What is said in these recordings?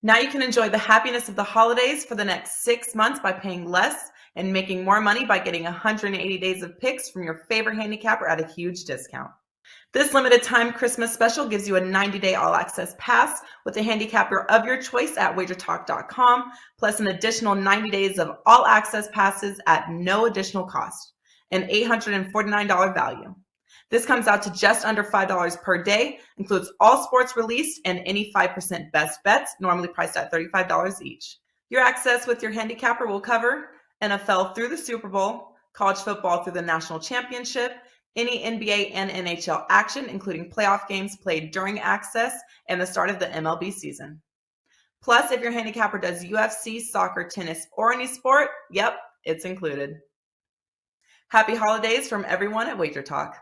Now you can enjoy the happiness of the holidays for the next 6 months by paying less and making more money by getting 180 days of picks from your favorite handicapper at a huge discount. This limited time Christmas special gives you a 90-day all-access pass with a handicapper of your choice at WagerTalk.com, plus an additional 90 days of all-access passes at no additional cost, an $849 value. This comes out to just under $5 per day, includes all sports released and any 5% best bets, normally priced at $35 each. Your access with your handicapper will cover NFL through the Super Bowl, college football through the national championship, any NBA and NHL action, including playoff games played during access and the start of the MLB season. Plus, if your handicapper does UFC, soccer, tennis, or any sport, yep, it's included. Happy holidays from everyone at WagerTalk.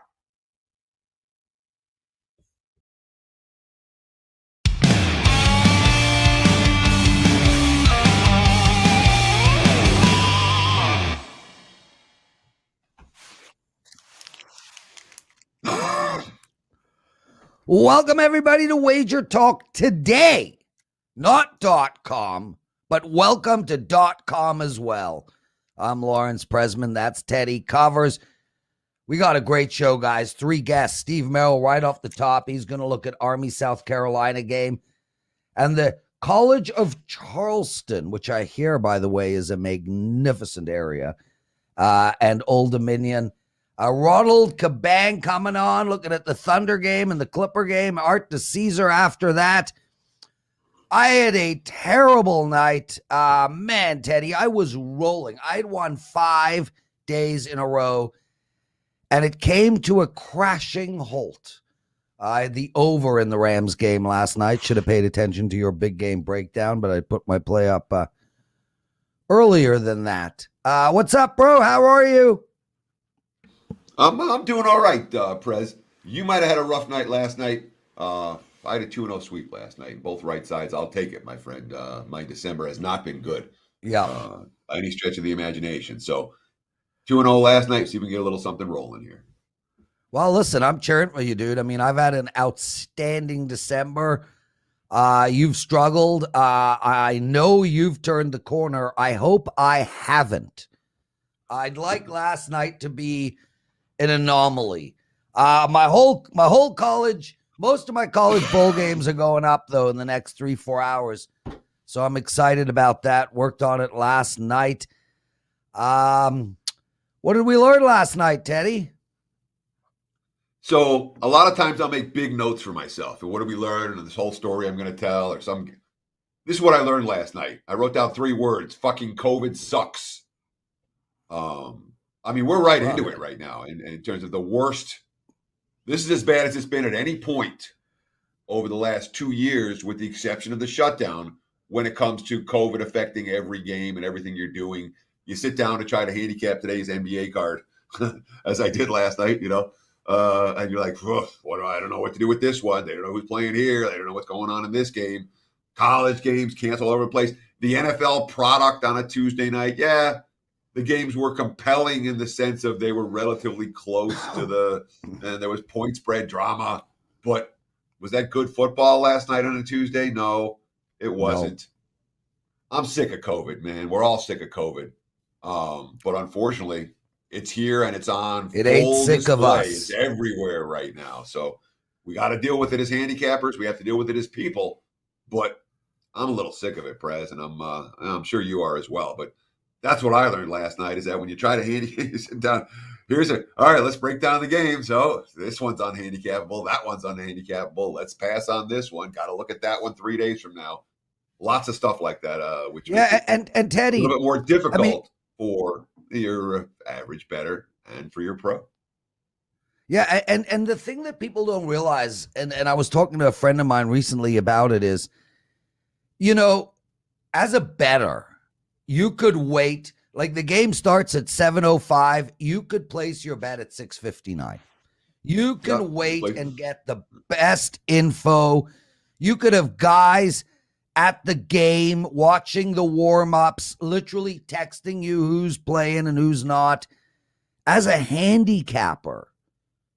Welcome, everybody, to WagerTalk Today. Not .com, but welcome to .com as well. I'm Lawrence Presman. That's Teddy Covers. We got a great show, guys. 3 guests. Steve Merril right off the top. He's going to look at Army, South Carolina game. And the College of Charleston, which I hear, by the way, is a magnificent area. And Old Dominion. Ronald, Cabang coming on, looking at the Thunder game and the Clipper game. Arthur DiCesare after that. I had a terrible night. Man, Teddy, I was rolling. I'd won 5 days in a row, and it came to a crashing halt. I had the over in the Rams game last night. Should have paid attention to your big game breakdown, but I put my play up earlier than that. What's up, bro? How are you? I'm doing all right, Prez. You might have had a rough night last night. I had a 2-0 sweep last night. Both right sides. I'll take it, my friend. My December has not been good. Yeah. By any stretch of the imagination. So 2-0 last night. See if we can get a little something rolling here. Well, listen, I'm cheering for you, dude. I mean, I've had an outstanding December. You've struggled. I know you've turned the corner. I hope I haven't. I'd like last night to be an anomaly. My whole college, most of my college bowl games are going up though in the next 3-4 hours. So I'm excited about that. Worked on it last night. What did we learn last night, Teddy? So a lot of times I'll make big notes for myself. And what did we learn? And this whole story I'm going to tell or some. This is what I learned last night. I wrote down 3 words. Fucking COVID sucks. I mean, we're right into it right now in terms of the worst. This is as bad as it's been at any point over the last 2 years, with the exception of the shutdown, when it comes to COVID affecting every game and everything you're doing. You sit down to try to handicap today's NBA card, as I did last night, and you're like, I don't know what to do with this one. They don't know who's playing here. They don't know what's going on in this game. College games canceled all over the place. The NFL product on a Tuesday night, yeah. The games were compelling in the sense of they were relatively close to and there was point spread drama. But was that good football last night on a Tuesday? No, it wasn't. No. I'm sick of COVID, man. We're all sick of COVID. But unfortunately, it's here and it's on. It ain't sick display. Of us. It's everywhere right now. So we got to deal with it as handicappers. We have to deal with it as people. But I'm a little sick of it, Prez, and I'm sure you are as well. But that's what I learned last night, is that when you try to you sit down, all right, let's break down the game. So this one's unhandicapable. That one's unhandicapable. Let's pass on this one. Got to look at that one 3 days from now. Lots of stuff like that, which and Teddy, a little bit more difficult for your average bettor and for your pro. Yeah, and the thing that people don't realize, and I was talking to a friend of mine recently about it, is, as a bettor, you could wait, like the game starts at 7:05. You could place your bet at 6:59. You can wait and get the best info. You could have guys at the game watching the warm-ups, literally texting you who's playing and who's not. As a handicapper,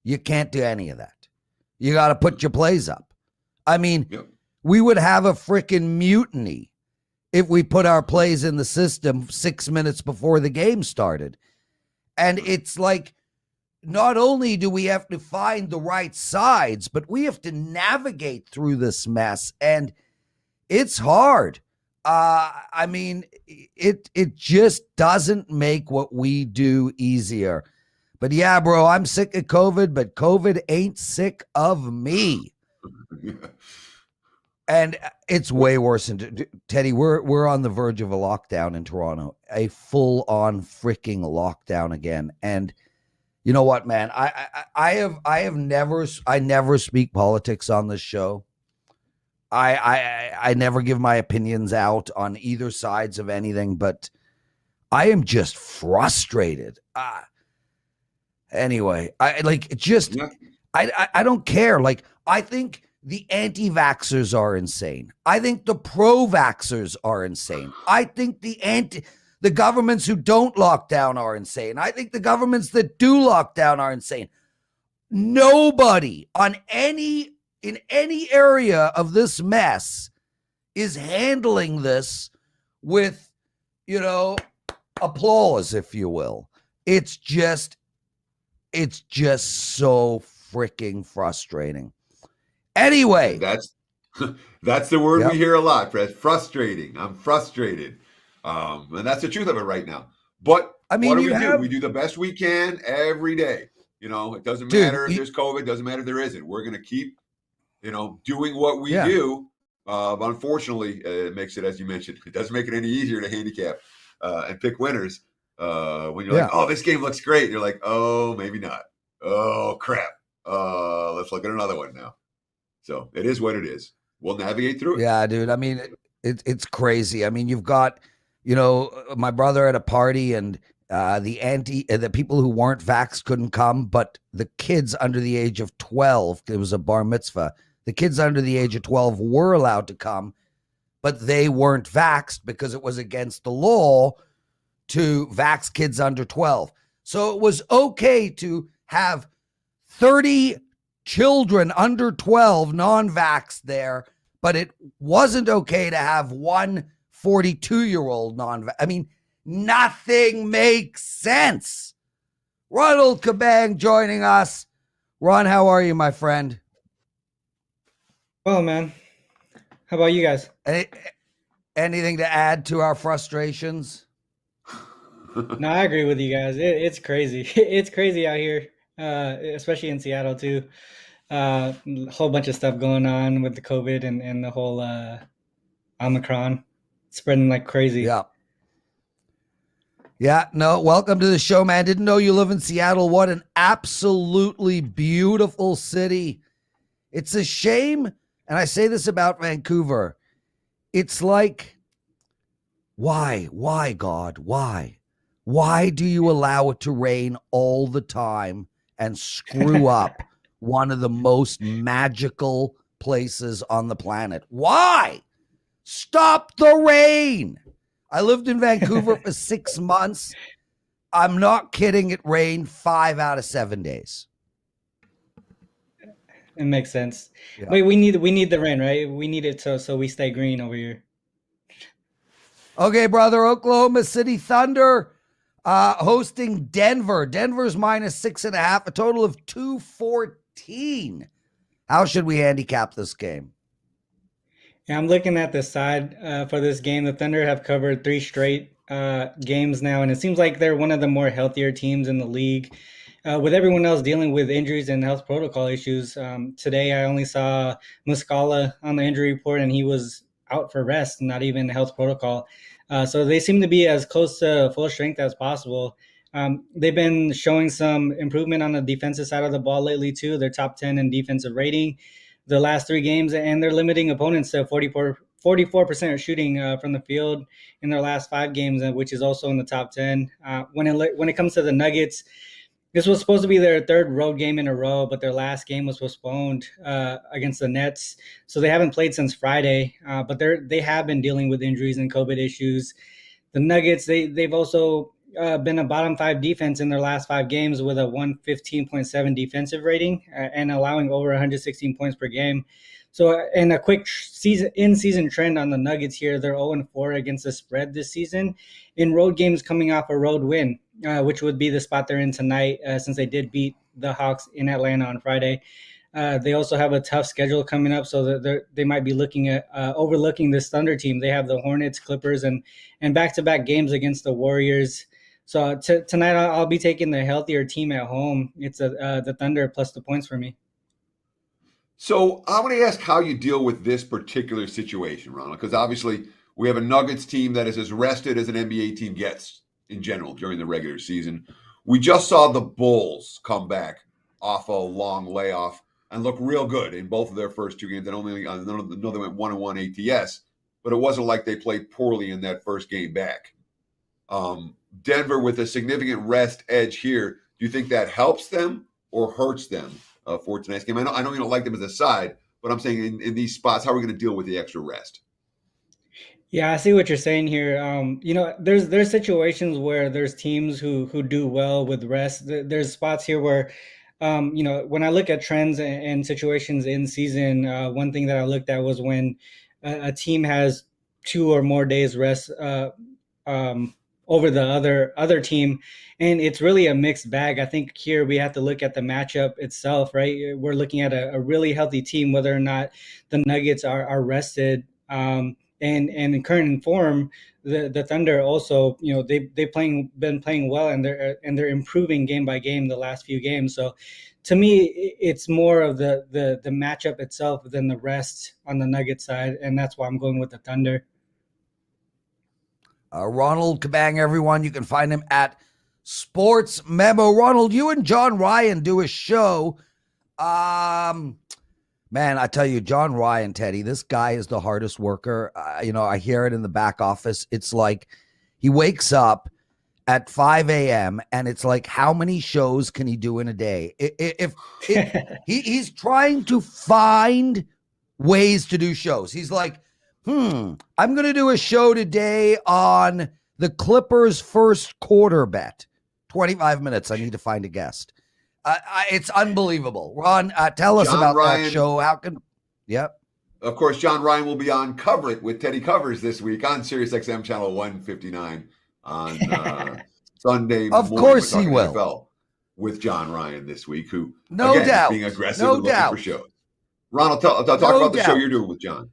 you can't do any of that. You got to put your plays up. I mean, we would have a freaking mutiny if we put our plays in the system 6 minutes before the game started. And it's like, not only do we have to find the right sides, but we have to navigate through this mess. And it's hard. I mean, it just doesn't make what we do easier. But yeah, bro, I'm sick of COVID, but COVID ain't sick of me. And it's way worse than Teddy. We're on the verge of a lockdown in Toronto, a full-on freaking lockdown again. And you know what, man? I never speak politics on this show. I never give my opinions out on either sides of anything, but I am just frustrated. Anyway, I don't care. Like, I think the anti-vaxxers are insane. I think the pro-vaxxers are insane. I think the governments who don't lock down are insane. I think the governments that do lock down are insane. Nobody in any area of this mess is handling this with, applause, if you will. It's just so freaking frustrating. Anyway, that's the word we hear a lot, Prez. Frustrating. I'm frustrated. And that's the truth of it right now. But I mean, what do? We do the best we can every day. It doesn't matter if there's COVID, doesn't matter if there isn't. We're going to keep, doing what we do. But unfortunately, it makes it, as you mentioned, it doesn't make it any easier to handicap and pick winners. When you're like, oh, this game looks great. You're like, oh, maybe not. Oh, crap. Let's look at another one now. So it is what it is. We'll navigate through it. Yeah, dude. I mean, it's crazy. I mean, you've got, my brother at a party, and the people who weren't vaxxed couldn't come, but the kids under the age of 12, it was a bar mitzvah. The kids under the age of 12 were allowed to come, but they weren't vaxxed because it was against the law to vax kids under 12. So it was okay to have 30 children under 12 non-vaxxed there, but it wasn't okay to have one 42-year-old non-vaxxed. I mean, nothing makes sense. Ronald Cabang joining us. Ron, how are you, my friend? Well, man, how about you guys? Anything to add to our frustrations? No, I agree with you guys. It's crazy. It's crazy out here, especially in Seattle too. A whole bunch of stuff going on with the COVID and the whole Omicron spreading like crazy. Yeah. Yeah, no, welcome to the show, man. Didn't know you live in Seattle. What an absolutely beautiful city. It's a shame, and I say this about Vancouver. It's like, why, God, why? Why do you allow it to rain all the time and screw up one of the most magical places on the planet? Why? Stop the rain. I lived in Vancouver for 6 months. I'm not kidding. It rained 5 out of 7 days. It makes sense. Yeah. Wait, we need the rain, right? We need it so we stay green over here. Okay, brother. Oklahoma City Thunder hosting Denver. Denver's -6.5, a total of 214. How should we handicap this game? Yeah, I'm looking at the side for this game. The Thunder have covered 3 straight games now, and it seems like they're one of the more healthier teams in the league. With everyone else dealing with injuries and health protocol issues, today I only saw Muscala on the injury report, and he was out for rest, not even health protocol. So they seem to be as close to full strength as possible. They've been showing some improvement on the defensive side of the ball lately too. They're top 10 in defensive rating the last 3 games, and they're limiting opponents to 44% shooting from the field in their last 5 games, which is also in the top 10. When it comes to the Nuggets, this was supposed to be their 3rd road game in a row, but their last game was postponed against the Nets. So they haven't played since Friday, but they have been dealing with injuries and COVID issues. The Nuggets, they've also been a bottom 5 defense in their last 5 games with a 115.7 defensive rating and allowing over 116 points per game. So, and a quick in-season trend on the Nuggets here, they're 0-4 against the spread this season in road games coming off a road win, which would be the spot they're in tonight since they did beat the Hawks in Atlanta on Friday. They also have a tough schedule coming up, so that they might be looking at overlooking this Thunder team. They have the Hornets, Clippers, and back-to-back games against the Warriors. So tonight I'll be taking the healthier team at home. It's the Thunder plus the points for me. So I want to ask how you deal with this particular situation, Ronald, because obviously we have a Nuggets team that is as rested as an NBA team gets in general during the regular season. We just saw the Bulls come back off a long layoff and look real good in both of their first two games. And only I know they went 1-1 ATS, but it wasn't like they played poorly in that first game back. Denver with a significant rest edge here. Do you think that helps them or hurts them for tonight's game? I know you don't like them as a side, but I'm saying in these spots, how are we going to deal with the extra rest? Yeah, I see what you're saying here. There's situations where there's teams who do well with rest. There's spots here where, when I look at trends and situations in season, one thing that I looked at was when a team has 2 or more days rest over the other team, and it's really a mixed bag. I think here we have to look at the matchup itself, right? We're looking at a really healthy team, whether or not the Nuggets are rested. And in current form, the Thunder also, they've been playing well, and they're improving game by game the last few games. So to me, it's more of the matchup itself than the rest on the Nuggets side, and that's why I'm going with the Thunder. Ronald Cabang, everyone. You can find him at Sports Memo. Ronald, you and John Ryan do a show. Man, I tell you, John Ryan, Teddy, this guy is the hardest worker. I hear it in the back office. It's like he wakes up at 5 a.m. and it's like, how many shows can he do in a day? He's trying to find ways to do shows. He's like, I'm going to do a show today on the Clippers' first quarter bet. 25 minutes. I need to find a guest. It's unbelievable. Ron, tell us about that show. Yep. Of course, John Ryan will be on Cover It with Teddy Covers this week on SiriusXM channel 159 on Sunday morning. Of course he will. NFL with John Ryan this week, who, no again, doubt, is being aggressive no and looking doubt for shows. Ronald, talk about the show you're doing with John.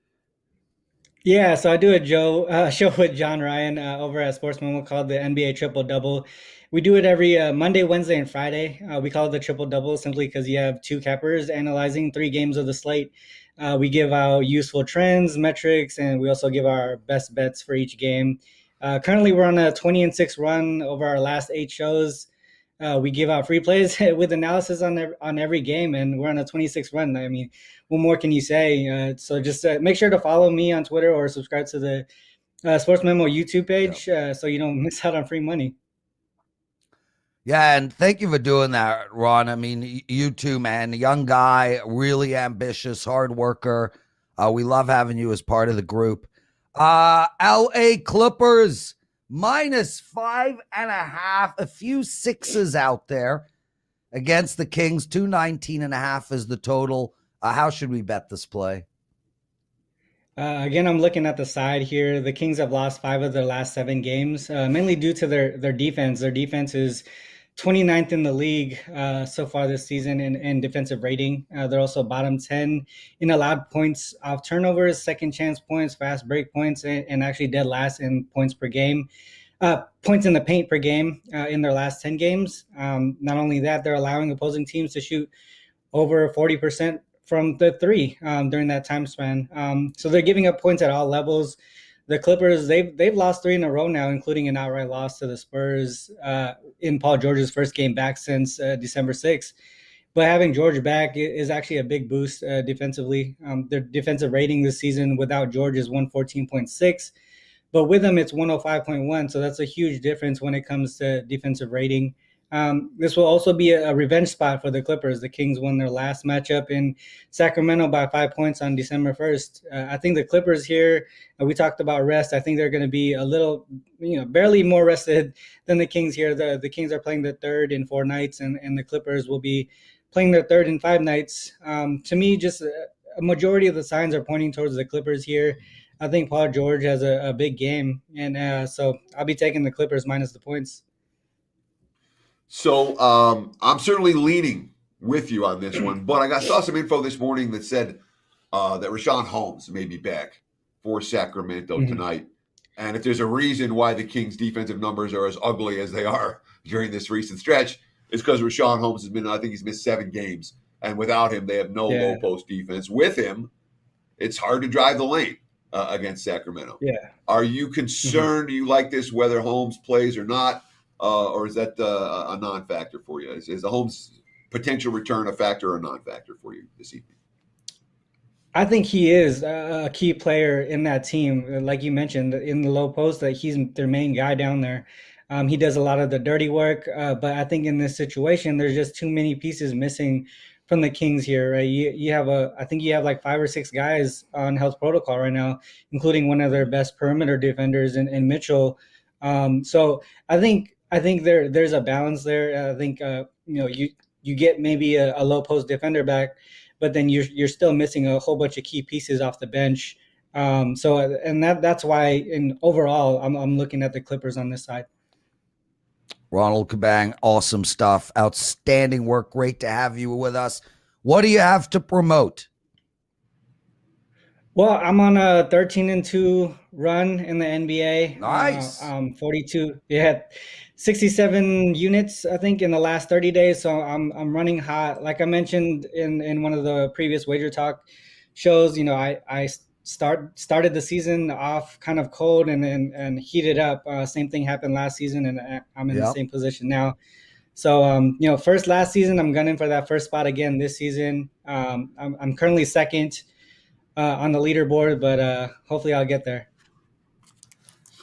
Yeah, so I do a show with John Ryan over at Sports Memo called the NBA Triple Double. We do it every Monday, Wednesday, and Friday. We call it the Triple Double simply because you have 2 cappers analyzing 3 games of the slate. We give out useful trends, metrics, and we also give our best bets for each game. Currently, we're on a 20-6 run over our last 8 shows. We give out free plays with analysis on every game, and we're on a 26 run. I mean, what more can you say? So just make sure to follow me on Twitter or subscribe to the Sports Memo YouTube page so you don't miss out on free money. Yeah, and thank you for doing that, Ron. I mean, you too, man. Young guy, really ambitious, hard worker. We love having you as part of the group. LA Clippers -5.5, a few 6s out there against the Kings. 219.5 is the total. How should we bet this play? Again, I'm looking at the side here. The Kings have lost 5 of their last 7 games, mainly due to their defense. Their defense is 29th in the league so far this season in defensive rating. They're also bottom 10 in allowed points off turnovers, second chance points, fast break points, and actually dead last in points per game. Points in the paint per game in their last 10 games. Not only that, they're allowing opposing teams to shoot over 40% from the 3 during that time span. So they're giving up points at all levels. The Clippers, they've lost 3 in a row now, including an outright loss to the Spurs in Paul George's first game back since December 6th. But having George back is actually a big boost defensively. Their defensive rating this season without George is 114.6, but with him it's 105.1. So that's a huge difference when it comes to defensive rating. This will also be a revenge spot for the Clippers. The Kings won their last matchup in Sacramento by 5 points on December 1st. I think the Clippers here, we talked about rest. I think they're going to be a little, barely more rested than the Kings here. The Kings are playing their 3rd in 4 nights, and the Clippers will be playing their 3rd in 5 nights. To me, just a majority of the signs are pointing towards the Clippers here. I think Paul George has a big game, and so I'll be taking the Clippers minus the points. So I'm certainly leaning with you on this one, but I saw some info this morning that said that Rashawn Holmes may be back for Sacramento tonight. And if there's a reason why the Kings' defensive numbers are as ugly as they are during this recent stretch, it's because Rashawn Holmes has been, I think he's missed 7 games. And without him, they have no low post defense. With him, it's hard to drive the lane against Sacramento. Yeah. Are you concerned? Do you like this whether Holmes plays or not? Or is that a non-factor for you? Is the Holmes potential return a factor or a non-factor for you this evening? I think he is a key player in that team. Like you mentioned, in the low post, that he's their main guy down there. He does a lot of the dirty work, but I think in this situation, there's just too many pieces missing from the Kings here, right? You have I think you have like 5 or 6 guys on health protocol right now, including one of their best perimeter defenders in Mitchell. So I think there's a balance there. I think you get maybe a low post defender back, but then you're still missing a whole bunch of key pieces off the bench. That's why overall I'm looking at the Clippers on this side. Ronald Cabang, awesome stuff. Outstanding work. Great to have you with us. What do you have to promote? Well, I'm on a 13-2 run in the NBA. Nice. 67 units, I think, in the last 30 days. So I'm running hot. Like I mentioned in one of the previous WagerTalk shows, I started the season off kind of cold and heated up. Same thing happened last season, and I'm in the same position now. So, first last season, I'm gunning for that first spot again this season. I'm currently second on the leaderboard, but hopefully I'll get there.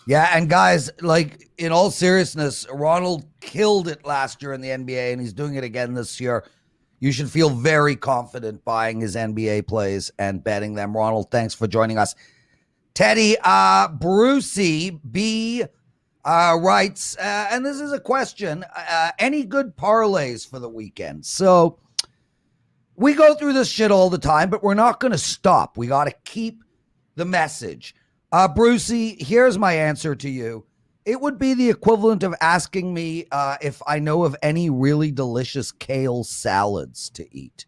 Yeah, and guys, like, in all seriousness, Ronald killed it last year in the NBA, and he's doing it again this year. You should feel very confident buying his NBA plays and betting them. Ronald, thanks for joining us. Teddy, Brucey B writes, and this is a question, any good parlays for the weekend? So we go through this shit all the time, but we're not going to stop. We got to keep the message. Brucey, here's my answer to you. It would be the equivalent of asking me if I know of any really delicious kale salads to eat.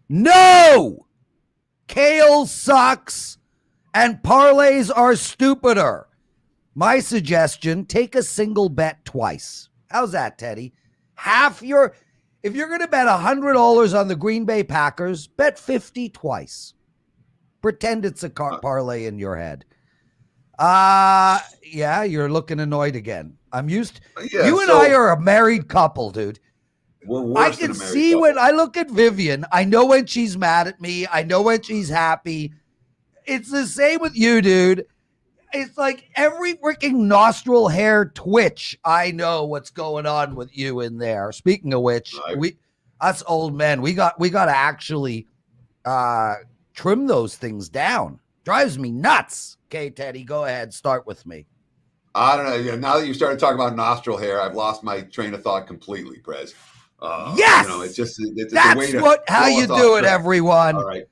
No! Kale sucks, and parlays are stupider. My suggestion, take a single bet twice. How's that, Teddy? If you're going to bet $100 on the Green Bay Packers, bet 50 twice. Pretend it's a parlay in your head. Yeah, you're looking annoyed again. I'm used to, you and I are a married couple, dude. We're worse I can than a married see couple. when I look at Vivian, I know when she's mad at me. I know when she's happy. It's the same with you, dude. It's like every freaking nostril hair twitch. I know what's going on with you in there. Speaking of which, us old men, we got to actually trim those things down. Drives me nuts. Okay, Teddy, go ahead. Start with me. I don't know. Now that you started talking about nostril hair, I've lost my train of thought completely, Prez. Yes! It's That's a way to how you do it, everyone. All right.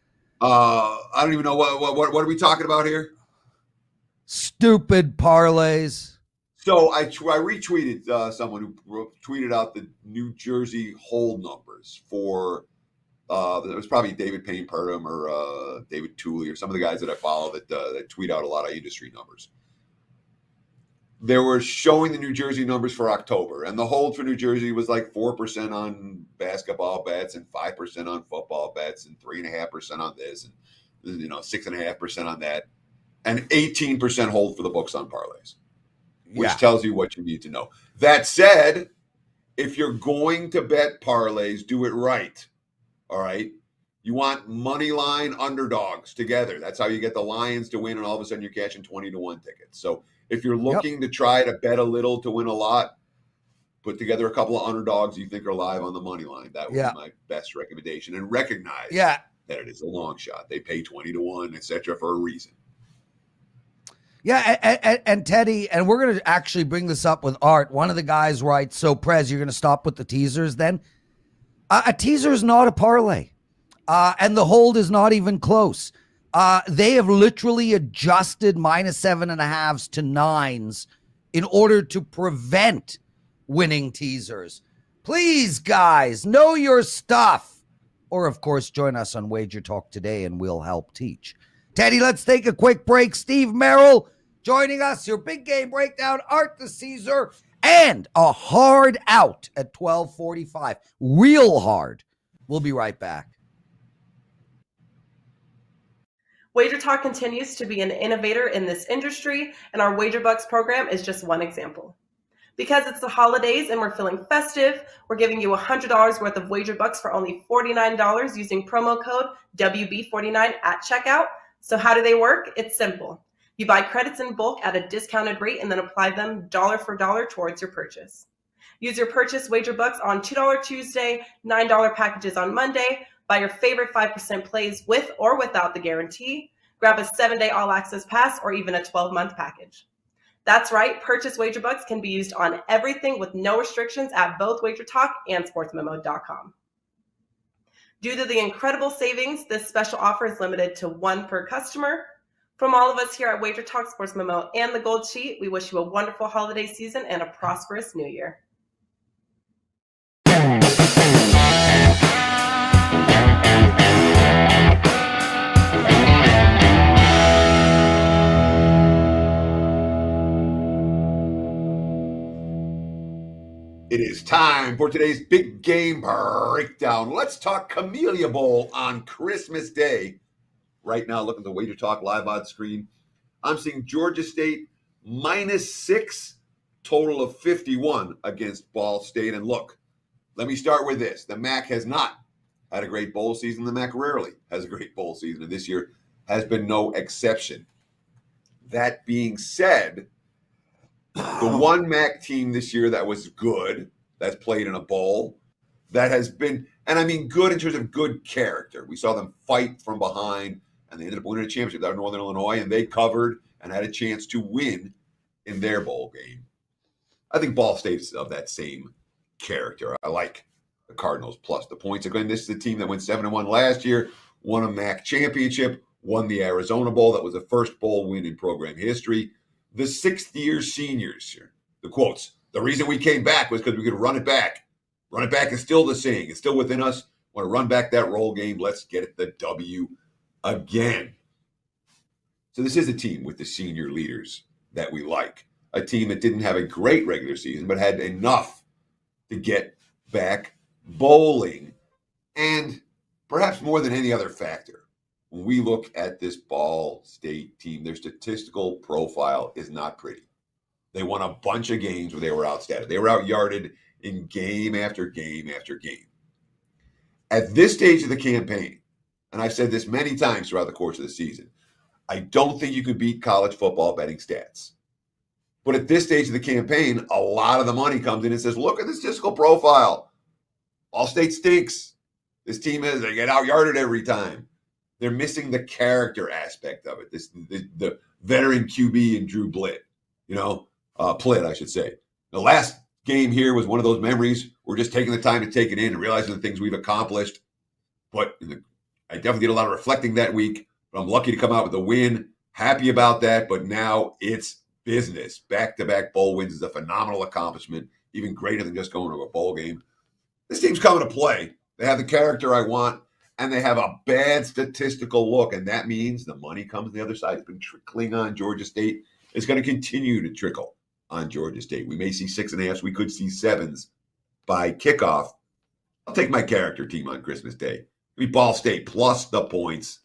I don't even know what are we talking about here? Stupid parlays. So I retweeted someone who tweeted out the New Jersey hold numbers for it was probably David Payne Purdom or David Tooley or some of the guys that I follow that tweet out a lot of industry numbers. They were showing the New Jersey numbers for October, and the hold for New Jersey was like 4% on basketball bets and 5% on football bets and 3.5% on this and 6.5% on that, and 18% hold for the books on parlays, which tells you what you need to know. That said, if you're going to bet parlays, do it right. All right. You want money line underdogs together. That's how you get the Lions to win, and all of a sudden you're cashing 20-1 tickets. So if you're looking to try to bet a little to win a lot, put together a couple of underdogs you think are live on the money line. That would be my best recommendation. And recognize that it is a long shot. They pay 20-1, et cetera, for a reason. Yeah, and Teddy, and we're going to actually bring this up with Art. One of the guys writes, so Prez, you're going to stop with the teasers then? A teaser is not a parlay. And the hold is not even close. They have literally adjusted -7.5s to 9s in order to prevent winning teasers. Please, guys, know your stuff. Or, of course, join us on WagerTalk Today and we'll help teach. Teddy, let's take a quick break. Steve Merril joining us, your big game breakdown, Arthur DiCesare, and a hard out at 12:45. Real hard. We'll be right back. WagerTalk continues to be an innovator in this industry, and our WagerBucks program is just one example. Because it's the holidays and we're feeling festive, we're giving you $100 worth of WagerBucks for only $49 using promo code WB49 at checkout. So how do they work? It's simple. You buy credits in bulk at a discounted rate and then apply them dollar for dollar towards your purchase. Use your purchase WagerBucks on $2 Tuesday, $9 packages on Monday. Buy your favorite 5% plays with or without the guarantee. Grab a 7-day all-access pass or even a 12-month package. That's right, purchase WagerBucks can be used on everything with no restrictions at both WagerTalk and SportsMemo.com. Due to the incredible savings, this special offer is limited to one per customer. From all of us here at WagerTalk, Sports Memo, and the Gold Sheet, we wish you a wonderful holiday season and a prosperous new year. It is time for today's big game breakdown. Let's talk Camellia Bowl on Christmas Day. Right now, looking at the WagerTalk live odds screen, I'm seeing Georgia State -6, total of 51 against Ball State. And look, let me start with this. The MAC has not had a great bowl season. The MAC rarely has a great bowl season, and this year has been no exception. That being said, the one MAC team this year that was good, that's played in a bowl, that has been, and I mean good in terms of good character. We saw them fight from behind, and they ended up winning a championship out of Northern Illinois, and they covered and had a chance to win in their bowl game. I think Ball State's of that same character. I like the Cardinals plus the points. Again, this is a team that went 7-1 last year, won a MAC championship, won the Arizona Bowl. That was the first bowl win in program history. The sixth-year seniors, the quotes, the reason we came back was because we could run it back. Run it back is still the saying. It's still within us. Want to run back that roll game. Let's get it the W again. So this is a team with the senior leaders that we like. A team that didn't have a great regular season, but had enough to get back bowling. And perhaps more than any other factor, when we look at this Ball State team, their statistical profile is not pretty. They won a bunch of games where they were outstatted. They were out-yarded in game after game after game. At this stage of the campaign, and I've said this many times throughout the course of the season, I don't think you could beat college football betting stats. But at this stage of the campaign, a lot of the money comes in and says, look at the statistical profile. Ball State stinks. This team they get out-yarded every time. They're missing the character aspect of it. The veteran QB and Drew Plitt, Plitt, I should say. The last game here was one of those memories. We're just taking the time to take it in and realizing the things we've accomplished. But I definitely did a lot of reflecting that week. But I'm lucky to come out with a win. Happy about that. But now it's business. Back-to-back bowl wins is a phenomenal accomplishment, even greater than just going to a bowl game. This team's coming to play. They have the character I want. And they have a bad statistical look, and that means the money comes on the other side. It's been trickling on Georgia State. It's going to continue to trickle on Georgia State. We may see 6.5s. We could see 7s by kickoff. I'll take my character team on Christmas Day. Ball State plus the points.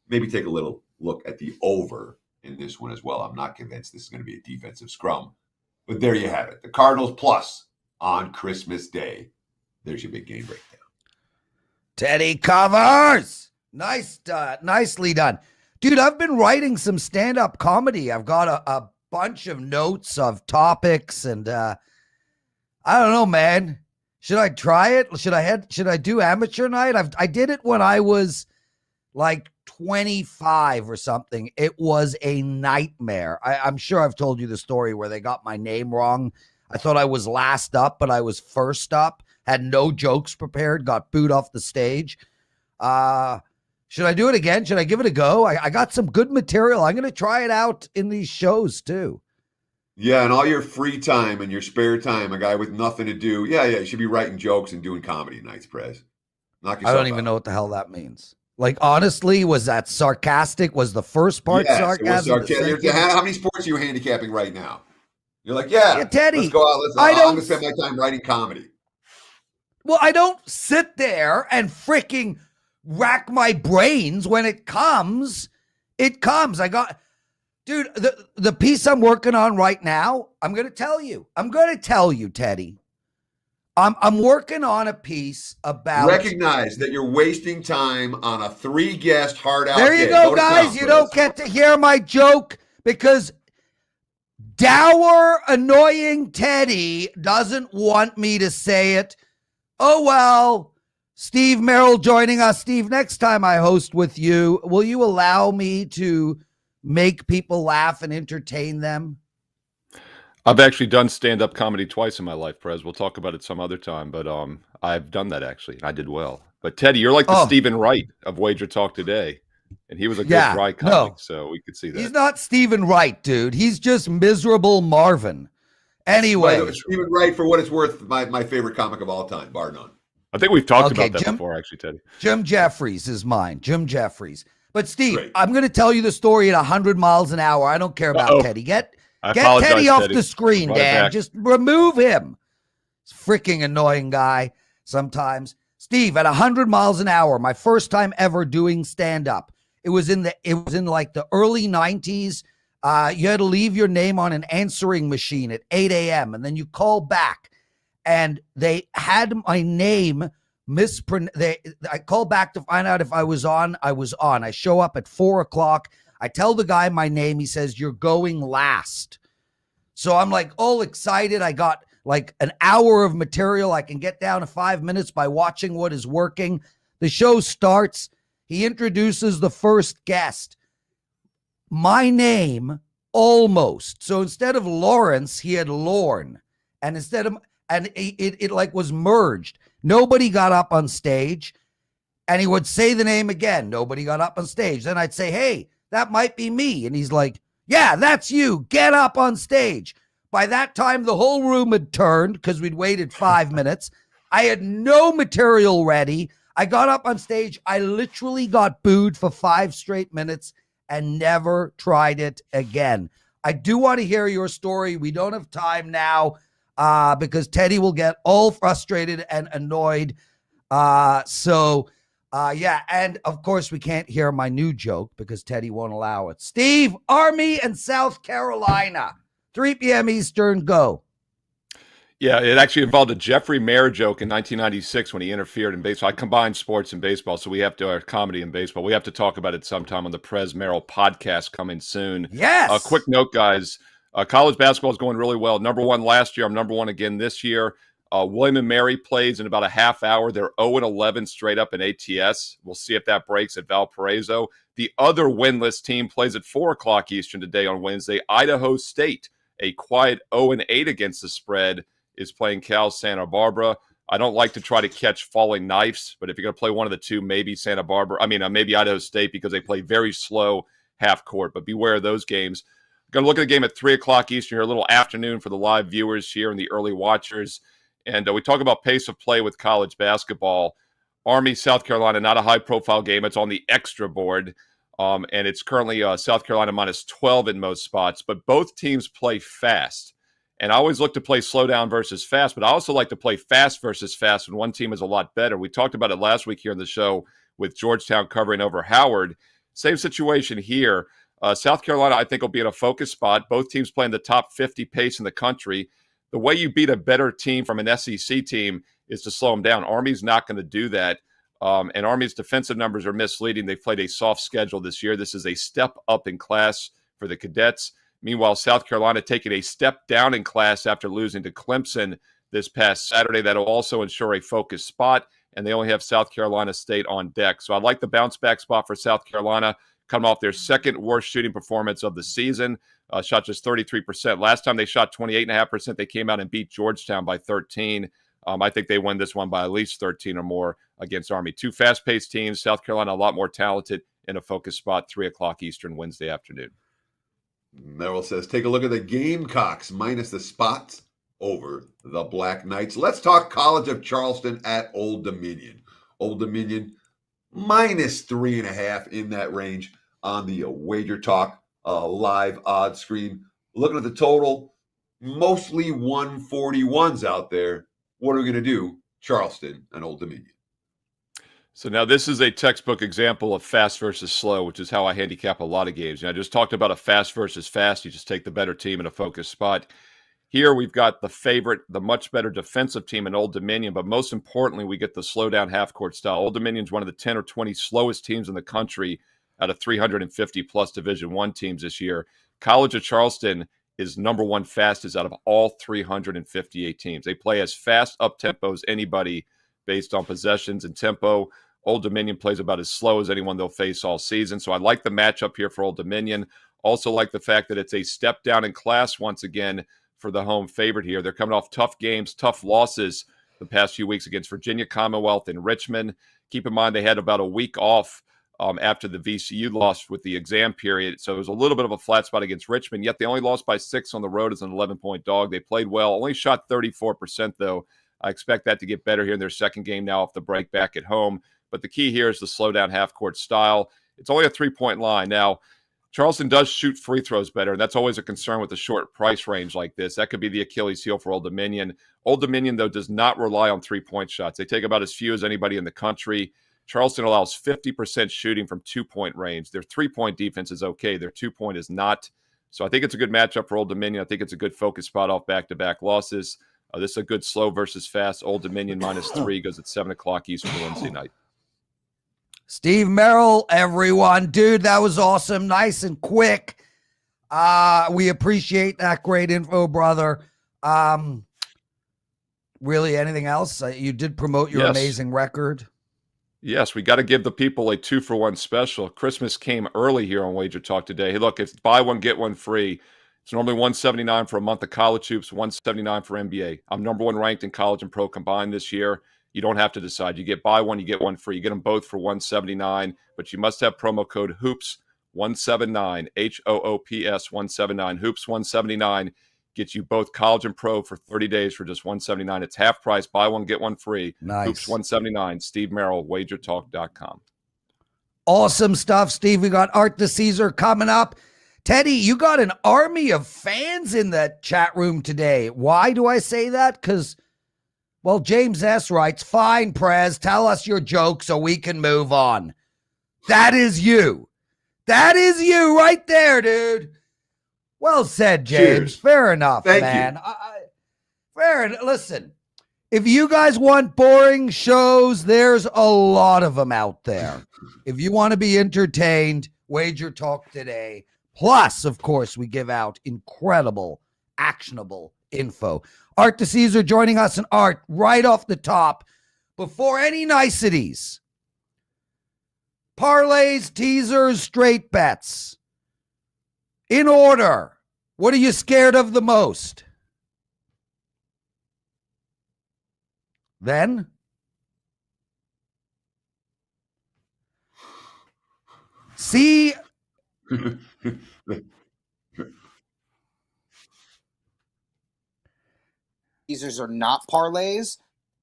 Maybe take a little look at the over in this one as well. I'm not convinced this is going to be a defensive scrum. But there you have it. The Cardinals plus on Christmas Day. There's your big game breakdown. Teddy covers. Nicely done. Dude, I've been writing some stand-up comedy. I've got a bunch of notes of topics, and I don't know, man. Should I try it? Should I do amateur night? I did it when I was like 25 or something. It was a nightmare. I'm sure I've told you the story where they got my name wrong. I thought I was last up, but I was first up. Had no jokes prepared, got booed off the stage. Should I do it again? Should I give it a go? I got some good material. I'm going to try it out in these shows too. Yeah, and all your free time and your spare time, a guy with nothing to do. Yeah, you should be writing jokes and doing comedy nights, Prez. Knock yourself I don't even know what the hell that means. Like, honestly, was that sarcastic? Was the first part sarcasm? How many sports are you handicapping right now? You're like, yeah Teddy, let's go out. I'm going to spend my time writing comedy. Well, I don't sit there and freaking rack my brains. When it comes, it comes. Dude, the piece I'm working on right now, I'm going to tell you, Teddy. I'm working on a piece about. Recognize that you're wasting time on a 3-guest hard out. There you go, guys. You don't get to hear my joke because dour, annoying Teddy doesn't want me to say it. Oh, well, Steve Merril joining us. Steve, next time I host with you, will you allow me to make people laugh and entertain them? I've actually done stand-up comedy twice in my life, Prez. We'll talk about it some other time, but I've done that actually. I did well. But Teddy, you're like the Stephen Wright of WagerTalk Today, and he was a good dry comic, so we could see that. He's not Stephen Wright, dude. He's just miserable Marvin. Anyway, Stephen Wright, for what it's worth, my favorite comic of all time, bar none. I think we've talked about that before, actually, Teddy. Jim Jeffries is mine. Jim Jeffries. But Steve, I'm going to tell you the story at 100 miles an hour. I don't care about Teddy. Get Teddy off the screen, Dan. Just remove him. Freaking annoying guy sometimes. Steve, at 100 miles an hour, my first time ever doing stand-up. It was in like the early 90s. You had to leave your name on an answering machine at 8 a.m. and then you call back, and they had my name mispronounced. I called back to find out if I was on. I was on. I show up at 4 o'clock. I tell the guy my name. He says, "You're going last." So I'm like all excited. I got like an hour of material. I can get down to 5 minutes by watching what is working. The show starts. He introduces the first guest. My name almost. So instead of Lawrence, he had Lorne. And it like was merged. Nobody got up on stage. And he would say the name again. Nobody got up on stage. Then I'd say, "Hey, that might be me." And he's like, "Yeah, that's you. Get up on stage." By that time, the whole room had turned because we'd waited 5 minutes. I had no material ready. I got up on stage. I literally got booed for 5 straight minutes and never tried it again. I do want to hear your story. We don't have time now because Teddy will get all frustrated and annoyed. Yeah. And of course, we can't hear my new joke because Teddy won't allow it. Steve, Army and South Carolina, 3 p.m. Eastern, go. Yeah, it actually involved a Jeffrey Mayer joke in 1996 when he interfered in baseball. I combined sports and baseball, so we have to, our comedy and baseball. We have to talk about it sometime on the Prez Merril podcast coming soon. Yes. A quick note, guys. College basketball is going really well. Number 1 last year. I'm number 1 again this year. William & Mary plays in about a half hour. They're 0-11 straight up in ATS. We'll see if that breaks at Valparaiso. The other winless team plays at 4 o'clock Eastern today on Wednesday. Idaho State, a quiet 0-8 against the spread, is playing Cal Santa Barbara. I don't like to try to catch falling knives, but if you're going to play one of the two, maybe maybe Idaho State because they play very slow half court. But beware of those games. Going to look at the game at 3 o'clock Eastern here, a little afternoon for the live viewers here and the early watchers. And we talk about pace of play with college basketball. Army, South Carolina, not a high-profile game. It's on the extra board, and it's currently South Carolina minus 12 in most spots. But both teams play fast. And I always look to play slow down versus fast, but I also like to play fast versus fast when one team is a lot better. We talked about it last week here on the show with Georgetown covering over Howard. Same situation here. South Carolina, I think, will be in a focus spot. Both teams playing the top 50 pace in the country. The way you beat a better team from an SEC team is to slow them down. Army's not going to do that. And Army's defensive numbers are misleading. They've played a soft schedule this year. This is a step up in class for the cadets. Meanwhile, South Carolina taking a step down in class after losing to Clemson this past Saturday. That'll also ensure a focus spot, and they only have South Carolina State on deck. So I like the bounce-back spot for South Carolina, coming off their second worst shooting performance of the season. Shot just 33%. Last time they shot 28.5%. They came out and beat Georgetown by 13. I think they win this one by at least 13 or more against Army. Two fast-paced teams. South Carolina a lot more talented in a focus spot, 3 o'clock Eastern Wednesday afternoon. Merril says, take a look at the Gamecocks minus the spots over the Black Knights. Let's talk College of Charleston at Old Dominion. Old Dominion minus 3.5 in that range on the WagerTalk live odds screen. Looking at the total, mostly 141s out there. What are we going to do? Charleston and Old Dominion. So now this is a textbook example of fast versus slow, which is how I handicap a lot of games. I just talked about a fast versus fast. You just take the better team in a focus spot. Here we've got the favorite, the much better defensive team in Old Dominion, but most importantly, we get the slow down half-court style. Old Dominion is one of the 10 or 20 slowest teams in the country out of 350-plus Division I teams this year. College of Charleston is number one fastest out of all 358 teams. They play as fast up-tempo as anybody based on possessions and tempo. Old Dominion plays about as slow as anyone they'll face all season. So I like the matchup here for Old Dominion. Also like the fact that it's a step down in class once again for the home favorite here. They're coming off tough games, tough losses the past few weeks against Virginia Commonwealth and Richmond. Keep in mind they had about a week off after the VCU loss with the exam period. So it was a little bit of a flat spot against Richmond, yet they only lost by 6 on the road as an 11-point dog. They played well, only shot 34% though. I expect that to get better here in their second game now off the break back at home. But the key here is the slow down half-court style. It's only a 3-point line. Now, Charleston does shoot free throws better, and that's always a concern with a short price range like this. That could be the Achilles heel for Old Dominion. Old Dominion, though, does not rely on three-point shots. They take about as few as anybody in the country. Charleston allows 50% shooting from two-point range. Their three-point defense is okay. Their two-point is not. So I think it's a good matchup for Old Dominion. I think it's a good focus spot off back-to-back losses. This is a good slow versus fast. Old Dominion -3 goes at 7 o'clock Eastern Wednesday night. Steve Merril, everyone. Dude, that was awesome. Nice and quick. We appreciate that great info, brother. Really, anything else? You did promote your amazing record. Yes, we got to give the people a 2-for-1 special. Christmas came early here on WagerTalk today. Hey, look, if buy one, get one free. It's normally $179 for a month of college hoops, $179 for NBA. I'm number one ranked in college and pro combined this year. You don't have to decide. You get buy one, you get one free. You get them both for $179, but you must have promo code HOOPS179, HOOPS 179. HOOPS 179 gets you both college and pro for 30 days for just $179. It's half price. Buy one, get one free. Nice. HOOPS 179. Steve Merril, WagerTalk.com. Awesome stuff, Steve. We got Arthur DiCesare coming up. Teddy, you got an army of fans in the chat room today. Why do I say that? Because, well, James S. writes, fine, Prez, tell us your joke so we can move on. That is you. That is you right there, dude. Well said, James. Cheers. Fair enough, Thank man. Fair enough. Listen, if you guys want boring shows, there's a lot of them out there. If you want to be entertained, WagerTalk Today. Plus, of course, we give out incredible, actionable info. Art DiCesare joining us, and Art, right off the top, before any niceties, parlays, teasers, straight bets. In order, what are you scared of the most? Then? See... Teasers are not parlays.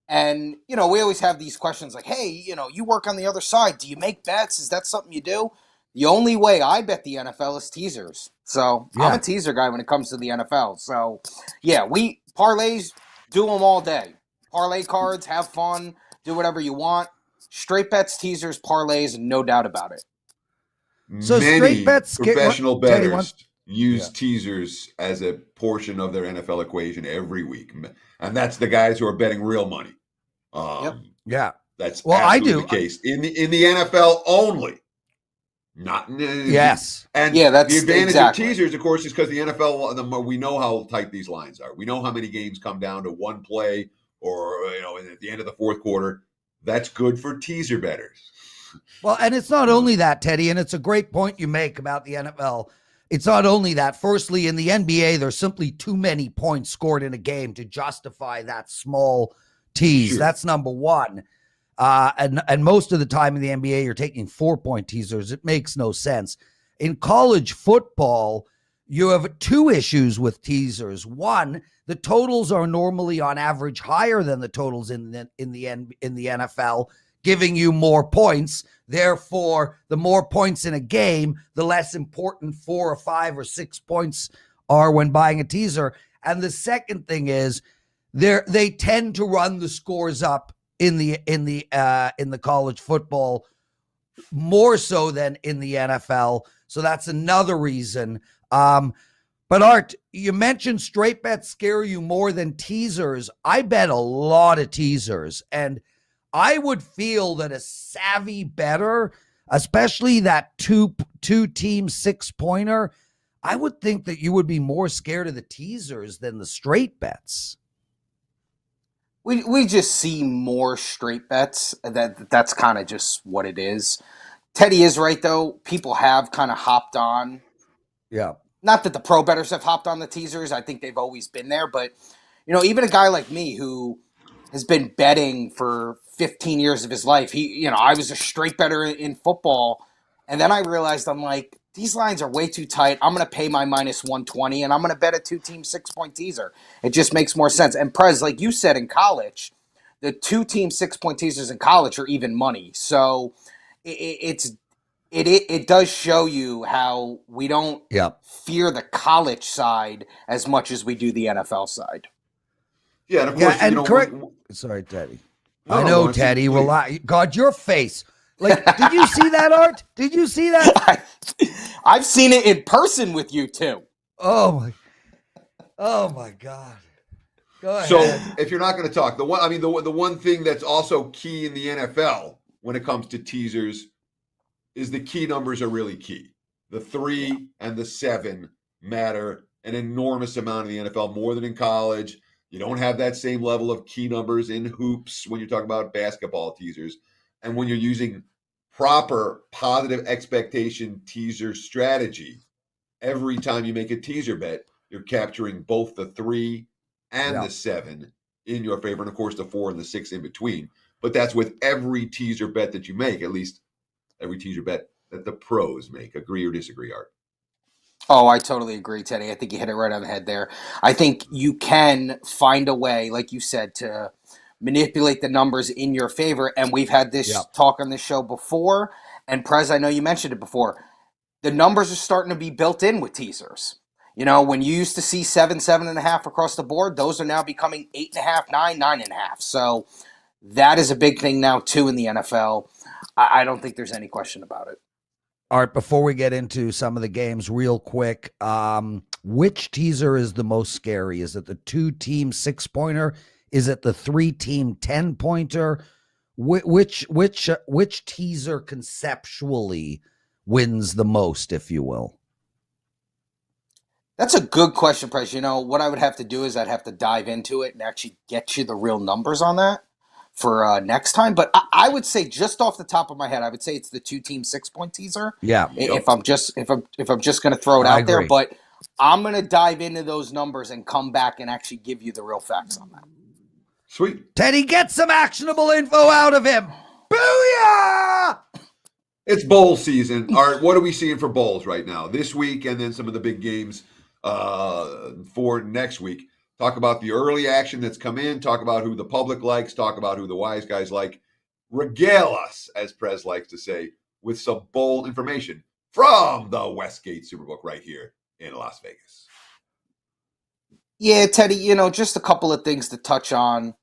And, you know, we always have these questions like, hey, you know, you work on the other side. Do you make bets? Is that something you do? The only way I bet the NFL is teasers. So I'm a teaser guy when it comes to the NFL. So, yeah, we parlays, do them all day. Parlay cards, have fun, do whatever you want. Straight bets, teasers, parlays, no doubt about it. So many straight bets, professional bettors use teasers as a portion of their NFL equation every week, and that's the guys who are betting real money. Yeah, that's the absolutely case in the NFL only. Not in the, yes, and that's the advantage exactly. of teasers, of course, is because the NFL. We know how tight these lines are. We know how many games come down to one play, or at the end of the fourth quarter. That's good for teaser bettors. Well, and it's not only that, Teddy, and it's a great point you make about the NFL. It's not only that. Firstly, in the NBA, there's simply too many points scored in a game to justify that small tease. Sure. That's number one. And most of the time in the NBA, you're taking 4-point teasers. It makes no sense. In college football, you have two issues with teasers. One, the totals are normally on average higher than the totals in the NFL, giving you more points. Therefore, the more points in a game, the less important 4 or 5 or 6 points are when buying a teaser. And the second thing is they tend to run the scores up in the college football more so than in the NFL. So that's another reason. But Art, you mentioned straight bets scare you more than teasers. I bet a lot of teasers, and I would feel that a savvy bettor, especially that two team 6-pointer, I would think that you would be more scared of the teasers than the straight bets. We just see more straight bets. That's kind of just what it is. Teddy is right, though. People have kind of hopped on. Yeah. Not that the pro bettors have hopped on the teasers. I think they've always been there. But, even a guy like me who has been betting for 15 years of his life, I was a straight bettor in football. And then I realized, I'm like, these lines are way too tight. I'm going to pay my minus 120, and I'm going to bet a 2-team 6-point teaser. It just makes more sense. And Prez, like you said, in college, the 2-team 6-point teasers in college are even money. So it does show you how we don't fear the college side as much as we do the NFL side. Yeah, and of course, and correct. Sorry, Teddy. No, I know, Lawrence, Teddy. please. God, your face. Like, did you see that, Art? Did you see that? I've seen it in person with you too. Oh my God. Go ahead. So if you're not going to talk, the one thing that's also key in the NFL when it comes to teasers is the key numbers are really key. The 3 and the 7 matter an enormous amount in the NFL, more than in college. You don't have that same level of key numbers in hoops when you're talking about basketball teasers. And when you're using proper positive expectation teaser strategy, every time you make a teaser bet, you're capturing both the 3 and the 7 in your favor. And of course, the 4 and the 6 in between. But that's with every teaser bet that you make, at least every teaser bet that the pros make. Agree or disagree, Art? Oh, I totally agree, Teddy. I think you hit it right on the head there. I think you can find a way, like you said, to manipulate the numbers in your favor. And we've had this talk on this show before. And Prez, I know you mentioned it before. The numbers are starting to be built in with teasers. When you used to see 7, 7.5 across the board, those are now becoming 8.5, 9, 9.5. So that is a big thing now, too, in the NFL. I don't think there's any question about it. Art, before we get into some of the games real quick, which teaser is the most scary? Is it the 2-team 6-pointer? Is it the 3-team 10-pointer? Which teaser conceptually wins the most, if you will? That's a good question, Prez. What I would have to do is I'd have to dive into it and actually get you the real numbers on that for next time. But I would say, just off the top of my head, I would say it's the 2-team 6-point teaser. Yeah. If I'm just going to throw it out there, but I'm going to dive into those numbers and come back and actually give you the real facts on that. Sweet. Teddy, get some actionable info out of him. Booyah! It's bowl season. Art, what are we seeing for bowls right now? This week and then some of the big games for next week. Talk about the early action that's come in. Talk about who the public likes. Talk about who the wise guys like. Regale us, as Prez likes to say, with some bowl information from the Westgate Superbook right here in Las Vegas. Yeah, Teddy, just a couple of things to touch on.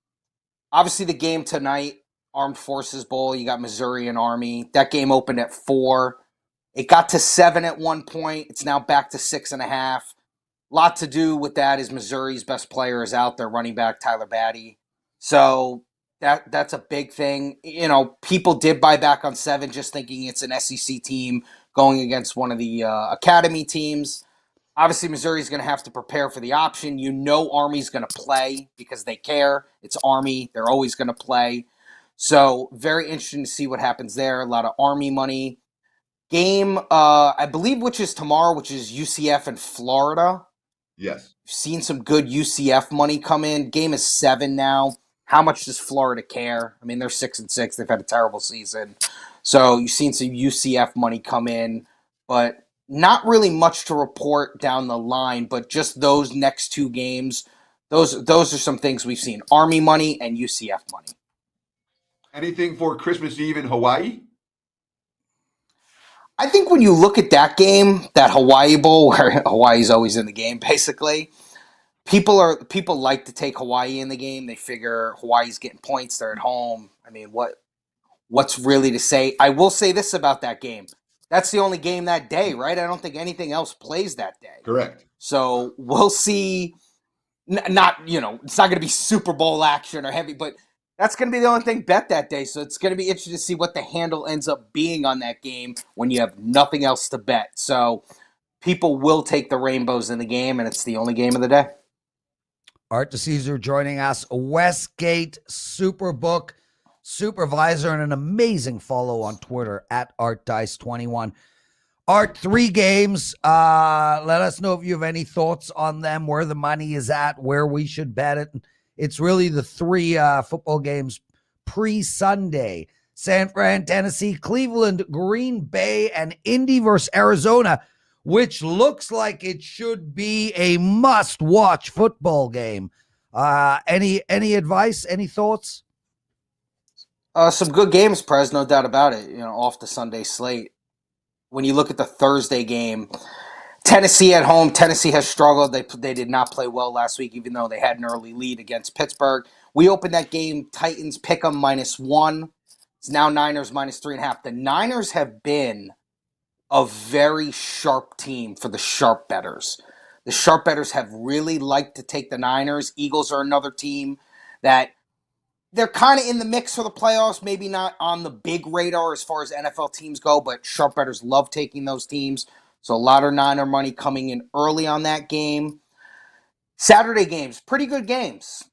Obviously, the game tonight, Armed Forces Bowl, you got Missouri and Army. That game opened at 4. It got to 7 at one point. It's now back to 6.5. Lot to do with that is Missouri's best player is out there, running back Tyler Batty. So that's a big thing. People did buy back on 7 just thinking it's an SEC team going against one of the academy teams. Obviously, Missouri's going to have to prepare for the option. Army's going to play because they care. It's Army. They're always going to play. So very interesting to see what happens there. A lot of Army money. Game, I believe, which is tomorrow, which is UCF in Florida. Yes. Seen some good UCF money come in. Game is 7 now. How much does Florida care? I mean, they're 6-6. They've had a terrible season. So you've seen some UCF money come in, but not really much to report down the line, but just those next two games, those are some things we've seen. Army money and UCF money. Anything for Christmas Eve in Hawaii? I think when you look at that game, that Hawaii Bowl, where Hawaii's always in the game, basically, people like to take Hawaii in the game. They figure Hawaii's getting points. They're at home. I mean, what's really to say? I will say this about that game. That's the only game that day, right? I don't think anything else plays that day. Correct. So we'll see. It's not going to be Super Bowl action or heavy, but that's going to be the only thing bet that day. So it's going to be interesting to see what the handle ends up being on that game when you have nothing else to bet. So people will take the rainbows in the game, and it's the only game of the day. Art DiCesare joining us, Westgate Superbook supervisor, and an amazing follow on Twitter at ArtDice21. Art, 3 games. Let us know if you have any thoughts on them, where the money is at, where we should bet it. It's really the 3 football games pre-Sunday. San Fran, Tennessee, Cleveland, Green Bay, and Indy versus Arizona, which looks like it should be a must-watch football game. Any advice, any thoughts? Some good games, Prez, no doubt about it, off the Sunday slate. When you look at the Thursday game, Tennessee at home, Tennessee has struggled. They did not play well last week, even though they had an early lead against Pittsburgh. We opened that game, Titans pick 'em -1. It's now Niners -3.5. The Niners have been a very sharp team for the sharp bettors. The sharp bettors have really liked to take the Niners. Eagles are another team that they're kind of in the mix for the playoffs, maybe not on the big radar as far as NFL teams go, but sharp bettors love taking those teams. So a lot of Niner money coming in early on that game. Saturday games, pretty good games.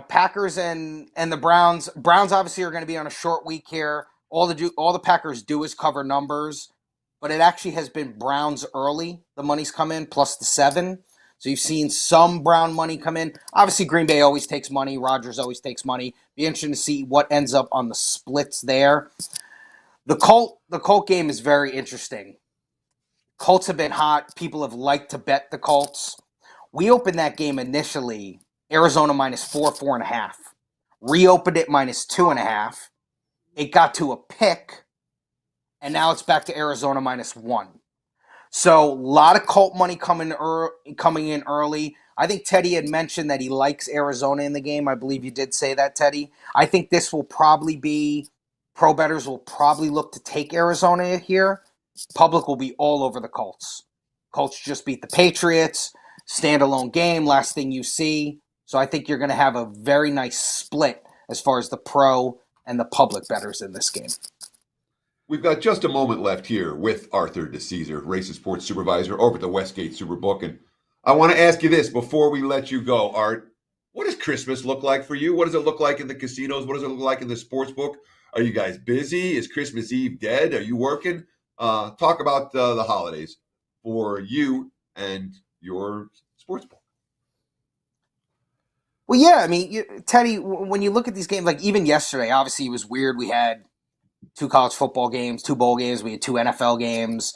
Packers and the Browns. Browns obviously are going to be on a short week here. All the Packers do is cover numbers, but it actually has been Browns early. The money's come in plus the 7. So you've seen some Brown money come in. Obviously, Green Bay always takes money. Rodgers always takes money. Be interesting to see what ends up on the splits there. The Colt game is very interesting. Colts have been hot. People have liked to bet the Colts. We opened that game initially, Arizona -4, 4.5. Reopened it -2.5. It got to a pick, and now it's back to Arizona -1. So a lot of Colt money coming in early. I think Teddy had mentioned that he likes Arizona in the game. I believe you did say that, Teddy. I think this will probably be, pro bettors will probably look to take Arizona here. Public will be all over the Colts. Colts just beat the Patriots. Standalone game, last thing you see. So I think you're going to have a very nice split as far as the pro and the public bettors in this game. We've got just a moment left here with Arthur DiCesare, race and sports supervisor over at the Westgate Superbook. And I want to ask you this before we let you go, Art. What does Christmas look like for you? What does it look like in the casinos? What does it look like in the sports book? Are you guys busy? Is Christmas Eve dead? Are you working? Talk about the holidays for you and your sports book. Well, yeah, I mean, Teddy, when you look at these games, like even yesterday, obviously it was weird. We had 2 college football games, 2 bowl games. We had 2 NFL games.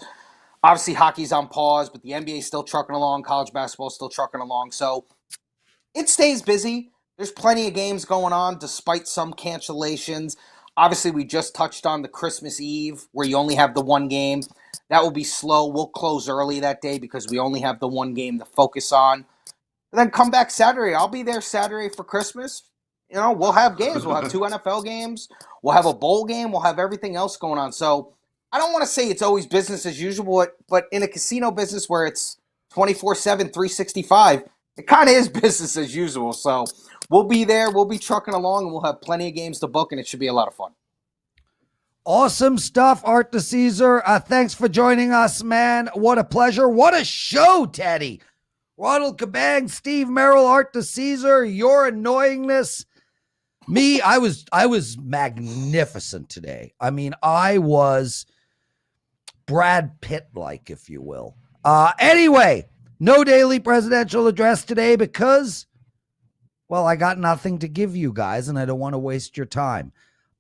Obviously, hockey's on pause, but the NBA is still trucking along. College basketball is still trucking along. So it stays busy. There's plenty of games going on despite some cancellations. Obviously, we just touched on the Christmas Eve where you only have the 1 game. That will be slow. We'll close early that day because we only have the 1 game to focus on. And then come back Saturday. I'll be there Saturday for Christmas. We'll have games. We'll have 2 NFL games. We'll have a bowl game. We'll have everything else going on. So I don't want to say it's always business as usual, but in a casino business where it's 24/7, 365, it kind of is business as usual. So we'll be there. We'll be trucking along, and we'll have plenty of games to book, and it should be a lot of fun. Awesome stuff, Art DiCesare. Thanks for joining us, man. What a pleasure. What a show, Teddy. Ronald, Cabang, Steve Merril, Art DiCesare, your annoyingness. Me, I was magnificent today. I mean, I was Brad Pitt-like, if you will. Anyway, no daily presidential address today because Well, I got nothing to give you guys, and I don't want to waste your time.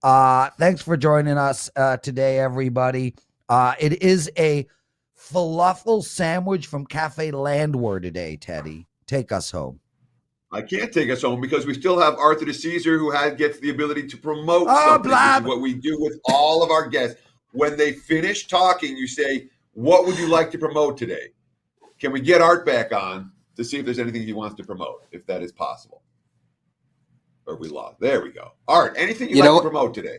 Thanks for joining us today, everybody. It is a falafel sandwich from Cafe Landwehr today, Teddy. Take us home. I can't take us home because we still have Arthur DiCesare, who gets the ability to promote Oh, something, blab. which is what we do with all of our guests. When they finish talking, you say, "What would you like to promote today?" Can we get Art back on to see if there's anything he wants to promote, if that is possible? Or we lost. There we go. Art, anything you'd like to promote today?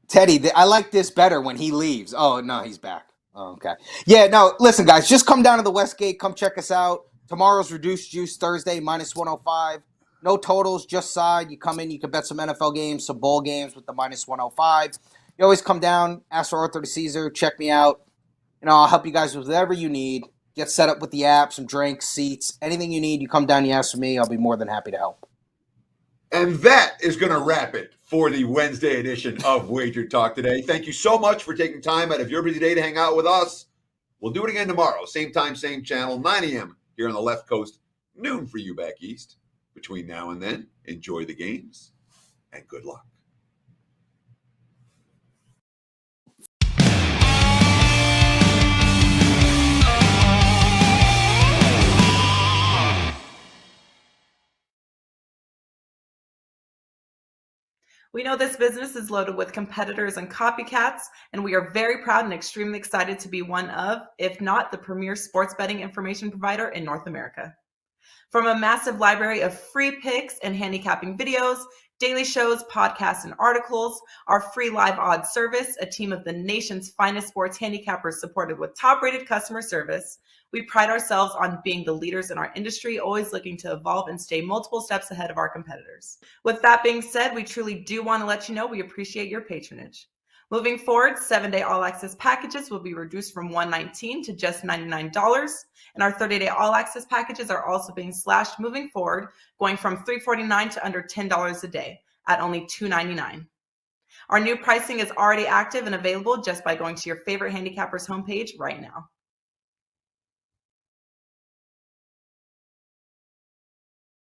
Teddy, I like this better when he leaves. Oh, no, he's back. Oh, okay. Yeah, no, listen, guys, just come down to the Westgate. Come check us out. Tomorrow's Reduced Juice Thursday, minus 105. No totals, just side. You come in, you can bet some NFL games, some bowl games with the minus 105. You always come down, ask for Arthur DiCesare, check me out. I'll help you guys with whatever you need. Get set up with the app, some drinks, seats, anything you need. You come down, you ask for me. I'll be more than happy to help. And that is going to wrap it for the Wednesday edition of Wager Talk Today. Thank you so much for taking time out of your busy day to hang out with us. We'll do it again tomorrow. Same time, same channel, 9 a.m. here on the left coast, noon for you back east. Between now and then, enjoy the games and good luck. We know this business is loaded with competitors and copycats, and we are very proud and extremely excited to be one of, if not the premier sports betting information provider in North America. From a massive library of free picks and handicapping videos, daily shows, podcasts, and articles, our free live odds service, a team of the nation's finest sports handicappers supported with top-rated customer service, we pride ourselves on being the leaders in our industry, always looking to evolve and stay multiple steps ahead of our competitors. With that being said, we truly do want to let you know we appreciate your patronage. Moving forward, 7-day all-access packages will be reduced from $119 to just $99, and our 30-day all-access packages are also being slashed moving forward, going from $349 to under $10 a day at only $299. Our new pricing is already active and available just by going to your favorite handicapper's homepage right now.